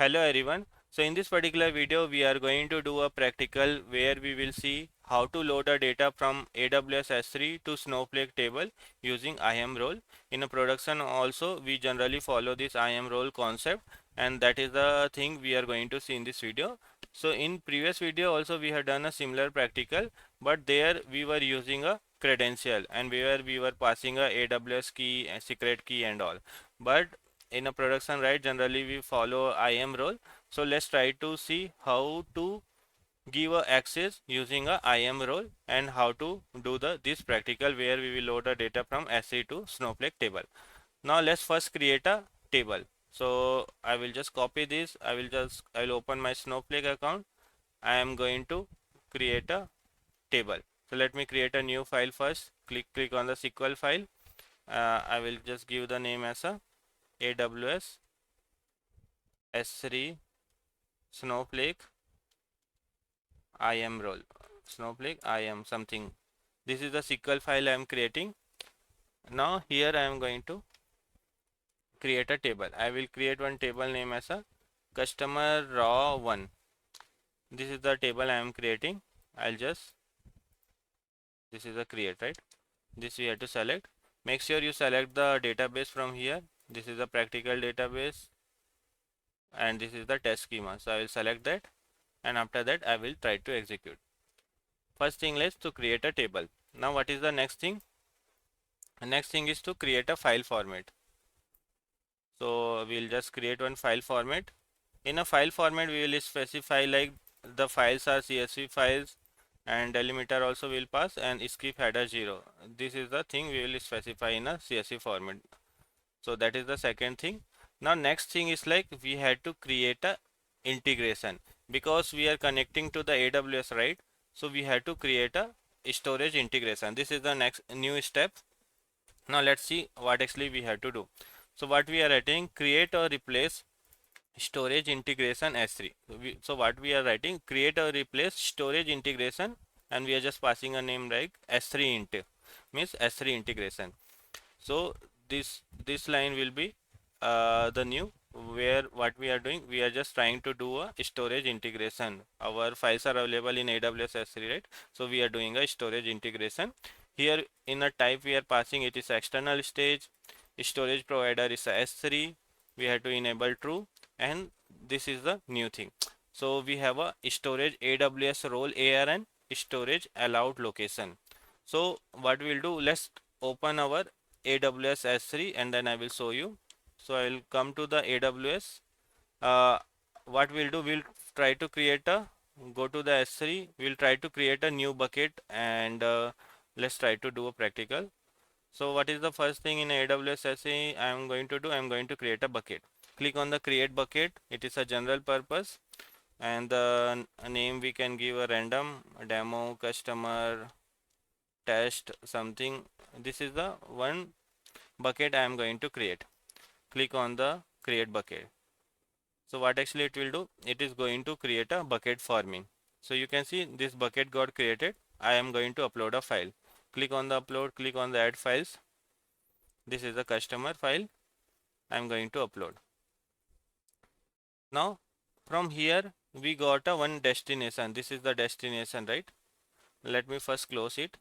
Hello everyone. So in this particular video we are going to do a practical where we will see how to load the data from AWS S3 to Snowflake table using IAM role. In a production also we generally follow this IAM role concept, and that is the thing we are going to see in this video. So in previous video also we had done a similar practical, but there we were using a credential and where we were passing a AWS key, a secret key and all. But in a production, right, generally we follow IAM role. So let's try to see how to give a access using a IAM role and how to do this practical where we will load the data from S3 to Snowflake table. Now let's first create a table. So I will just copy this. I will open my Snowflake account. I am going to create a table. So let me create a new file first. Click on the SQL file. I will just give the name as a AWS S3 Snowflake IAM role. Snowflake IAM something. This is the SQL file I am creating. Now here I am going to create a table. I will create one table name as a customer raw 1. This is the table I am creating. This is a create, right? This we have to select. Make sure you select the database from here. This is a practical database and this is the test schema. So I will select that, and after that I will try to execute. First thing is to create a table. Now what is the next thing? The next thing is to create a file format. So we'll just create one file format. In a file format we will specify like the files are CSV files, and delimiter also will pass, and skip header 0. This is the thing we will specify in a CSV format. So that is the second thing. Now next thing is like we had to create a integration because we are connecting to the AWS, right? So we had to create a storage integration. This is the next new step. Now let's see what actually we have to do. So what we are writing, create or replace storage integration S3. So what we are writing, create or replace storage integration, and we are just passing a name like S3 int, means S3 integration. So this line will be the new, where what we are doing, we are just trying to do a storage integration. Our files are available in AWS S3, right? So we are doing a storage integration. Here in a type we are passing it is external storage provider is a S3. We have to enable true, and this is the new thing. So we have a storage AWS role ARN storage allowed location. So what we'll do, let's open our AWS S3 and then I will show you. So I will come to the AWS. What we'll do, we'll try to create a, go to the S3, we'll try to create a new bucket, and let's try to do a practical. So what is the first thing in AWS S3 I am going to do? I am going to create a bucket. Click on the create bucket. It is a general purpose, and the name we can give a random demo customer test something. This is the one bucket I am going to create. Click on the create bucket. So what actually it will do, it is going to create a bucket for me. So you can see this bucket got created. I am going to upload a file. Click on the upload, click on the add files. This is the customer file I am going to upload. Now from here we got a one destination. This is the destination, right? Let me first close it.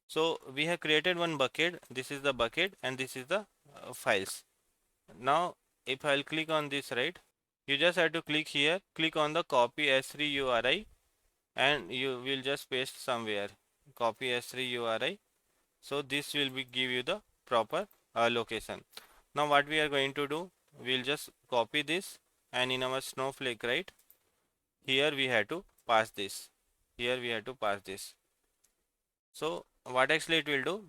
So we have created one bucket. This is the bucket and this is the files. Now if I'll click on this, right, you just have to click here, click on the copy S3 URI, and you will just paste somewhere, copy S3 URI. So this will be give you the proper location. Now what we are going to do, we'll just copy this, and in our Snowflake, right, here we have to pass this, here we have to pass this. So what actually it will do,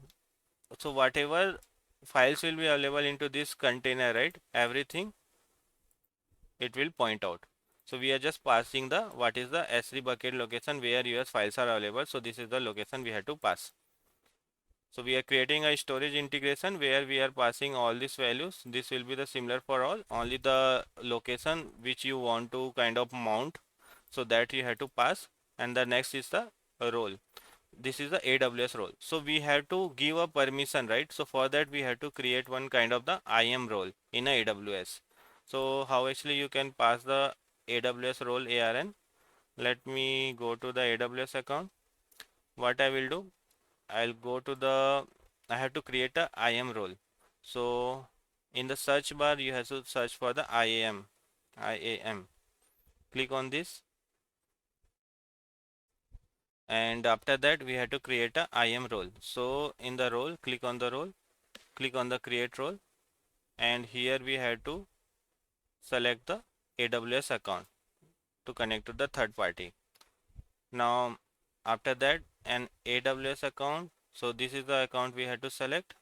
so whatever files will be available into this container, right, everything it will point out. So we are just passing the what is the S3 bucket location where your files are available. So this is the location we have to pass. So we are creating a storage integration where we are passing all these values. This will be the similar for all, only the location which you want to kind of mount, so that you have to pass. And the next is the role. This is the AWS role. So we have to give a permission, right? So for that we have to create one kind of the IAM role in a AWS. So how actually you can pass the AWS role ARN? Let me go to the AWS account. What I will do, I'll go to the, I have to create a IAM role. So in the search bar, you have to search for the IAM. IAM. Click on this, and after that we have to create a IAM role. So in the role, click on the role, click on the create role, and here we have to select the AWS account to connect to the third party. Now after that, an AWS account, so this is the account we have to select.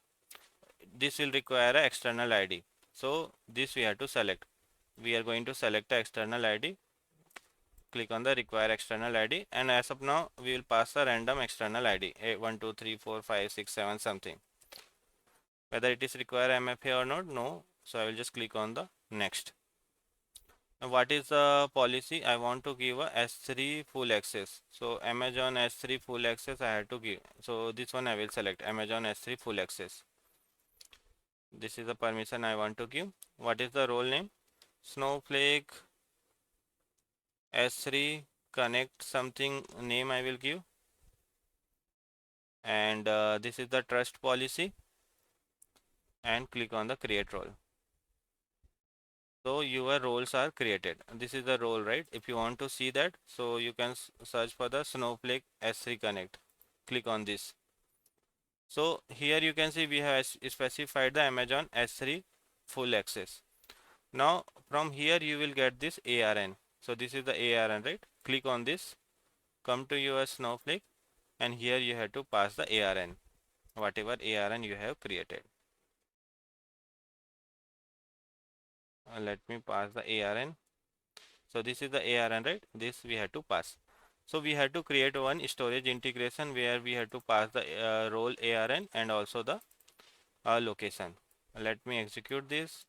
This will require an external ID, so this we have to select. We are going to select the external ID. Click on the require external ID, and as of now we will pass a random external ID, 1 2 3 4 5 6 7 something. Whether it is require MFA or not, no. So I will just click on the next. Now what is the policy? I want to give a S3 full access. So Amazon S3 full access I have to give. So this one I will select, Amazon S3 full access. This is the permission I want to give. What is the role name? Snowflake S3 connect something name I will give. And this is the trust policy, and click on the create role. So your roles are created. This is the role, right? If you want to see that, so you can search for the Snowflake S3 connect. Click on this. So here you can see we have specified the Amazon S3 full access. Now from here you will get this ARN. So this is the ARN, right? Click on this, come to your Snowflake, and here you have to pass the ARN, whatever ARN you have created. Let me pass the ARN. So this is the ARN, right? This we have to pass. So we have to create one storage integration where we have to pass the role ARN and also the location. Let me execute this.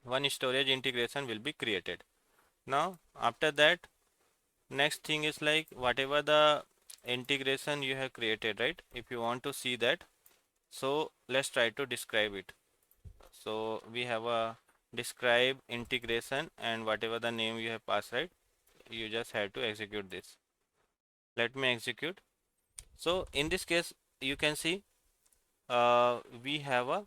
One storage integration will be created. Now after that, next thing is like whatever the integration you have created, right? If you want to see that, so let's try to describe it. So we have a describe integration, and whatever the name you have passed, right? You just have to execute this. Let me execute. So in this case you can see we have a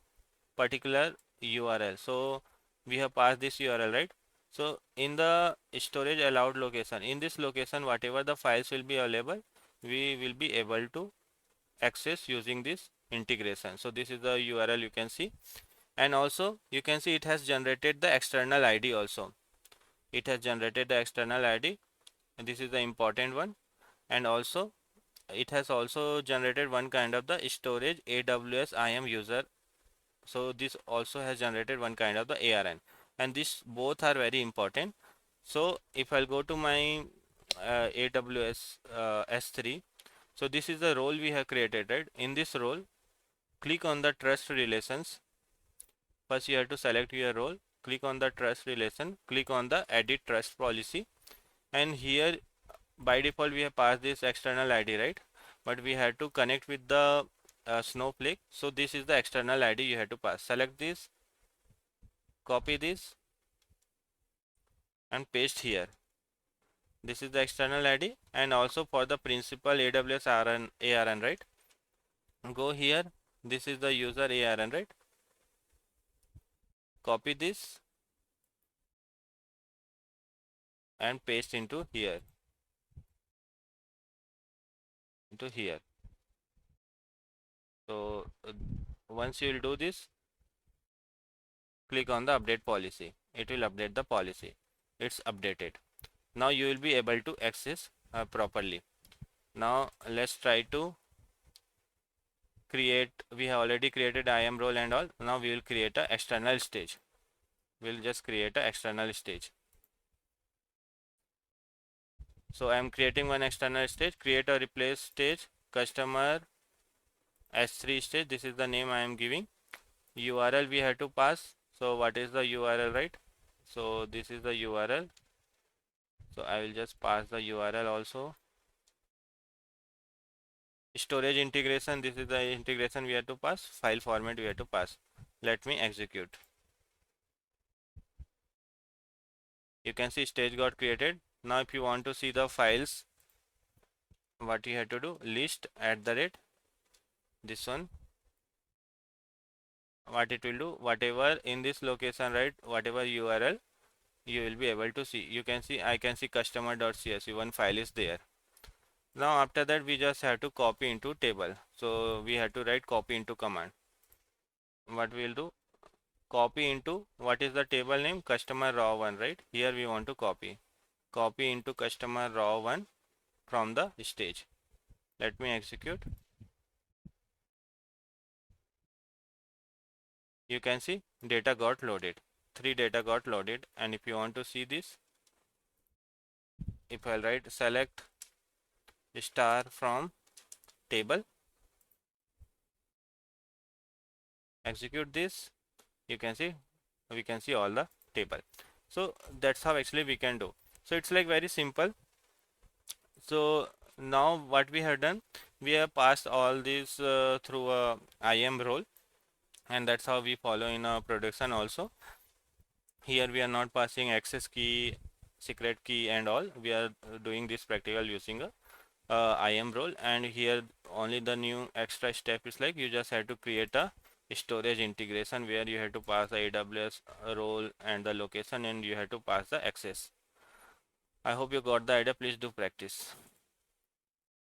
particular URL. So we have passed this URL, right? So in the storage allowed location, in this location whatever the files will be available, we will be able to access using this integration. So this is the URL you can see, and also you can see it has generated the external ID also. It has generated the external ID, and this is the important one. And also it has also generated one kind of the storage AWS IAM user. So this also has generated one kind of the ARN, and these both are very important. So if I'll go to my AWS S3, so this is the role we have created, right? In this role, click on the trust relations. First you have to select your role, click on the trust relation, click on the edit trust policy, and here by default we have passed this external ID, right? But we have to connect with the Snowflake. So this is the external ID you have to pass. Select this, copy this, and paste here. This is the external ID, and also for the principal AWS ARN, right? Go here. This is the user ARN, right? Copy this and paste into here. Into here. So once you will do this, click on the update policy. It will update the policy. It's updated. Now you will be able to access properly. Now let's try to create. We have already created IAM role and all. Now we will create a external stage. We'll just create a external stage. So I am creating one external stage. Create or replace stage, customer S3 stage. This is the name I am giving. URL we have to pass. So what is the URL, right? So this is the URL. So I will just pass the URL also. Storage integration, this is the integration we have to pass. File format we have to pass. Let me execute. You can see stage got created. Now if you want to see the files, what you have to do, list at the rate, this one, what it will do, whatever in this location, right, whatever URL, you will be able to see. You can see, I can see customer.csv, one file is there. Now after that we just have to copy into table. So we have to write copy into command. What we will do, copy into, what is the table name, customer raw one, right? Here we want to copy into customer raw one from the stage. Let me execute. You can see data got loaded, 3 data got loaded. And if you want to see this, if I write select star from table, execute this, you can see we can see all the table. So that's how actually we can do. So it's like very simple. So now what we have done, we have passed all these through a IAM role, and that's how we follow in a production also. Here we are not passing access key, secret key and all. We are doing this practical using a IAM role. And here only the new extra step is like you just have to create a storage integration where you have to pass the AWS role and the location, and you have to pass the access. I hope you got the idea. Please do practice.